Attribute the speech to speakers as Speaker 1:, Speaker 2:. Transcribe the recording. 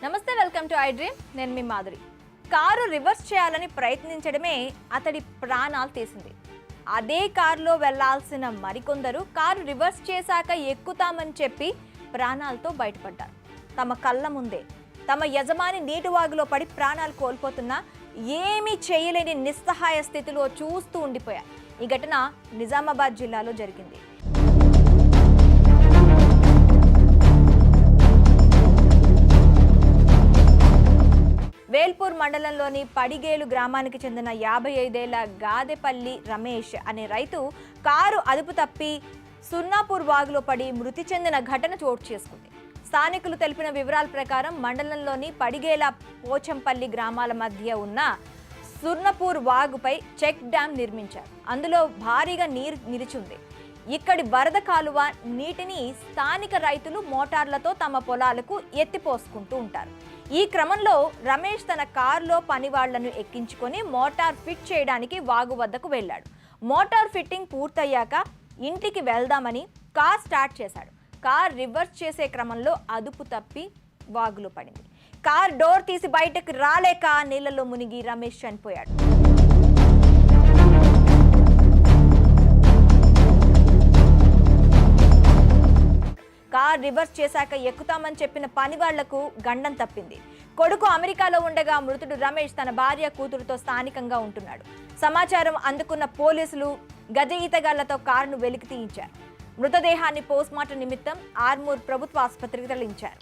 Speaker 1: నమస్తే, welcome to I dream. నేను మీ Madhuri. Car reverse చేయాలని ప్రయత్నించడమే అతడి ప్రాణాలు తీసింది. అదే కారులో వెళ్లాల్సిన మరికొందరు కారు రివర్స్ చేశాక ఎక్కుతామని చెప్పి ప్రాణాలతో బయటపడ్డారు. తమ కళ్ళ ముందే తమ యజమాని నీటి వాగులో పడి ప్రాణాలు కోల్పోతున్నా ఏమీ చేయలేని నిస్సహాయ స్థితిలో చూస్తూ ఉండిపోయారు. ఈ ఘటన నిజామాబాద్ జిల్లాలో జరిగింది. వేల్పూర్ మండలంలోని పడిగేలు గ్రామానికి చెందిన 55 ఏళ్ల గాదెపల్లి రమేష్ అనే రైతు కారు అదుపు తప్పి సున్నాపూర్ వాగులో పడి మృతి చెందిన ఘటన చోటు చేసుకుంది. స్థానికులు తెలిపిన వివరాల ప్రకారం మండలంలోని పడిగేల పోచంపల్లి గ్రామాల మధ్య ఉన్న సుర్నపూర్ వాగుపై చెక్ డ్యాం నిర్మించారు. అందులో భారీగా నీరు నిలిచింది. ఇక్కడి వరద కాలువ నీటిని స్థానిక రైతులు మోటార్లతో తమ పొలాలకు ఎత్తిపోసుకుంటూ ఉంటారు. ఈ క్రమంలో రమేష్ తన కారులో పనివాళ్లను ఎక్కించుకొని మోటార్ ఫిట్ చేయడానికి వాగు వద్దకు వెళ్ళాడు. మోటార్ ఫిట్టింగ్ పూర్తయ్యాక ఇంటికి వెళ్దామని కార్ స్టార్ట్ చేశాడు. కార్ రివర్స్ చేసే క్రమంలో అదుపు తప్పి వాగులో పడింది. కార్ డోర్ తీసి బయటకు రాలేక నీళ్లలో మునిగి రమేష్ చనిపోయాడు. కార్ రివర్స్ చేశాక ఎక్కుతామని చెప్పిన పని వాళ్లకు గండం తప్పింది. కొడుకు అమెరికాలో ఉండగా మృతుడు రమేష్ తన భార్య కూతురుతో స్థానికంగా ఉంటున్నాడు. సమాచారం అందుకున్న పోలీసులు గజ ఈతగాళ్లతో కారును వెలికి తీయించారు. మృతదేహాన్ని పోస్ట్మార్టం నిమిత్తం ఆర్మూర్ ప్రభుత్వ ఆసుపత్రికి తరలించారు.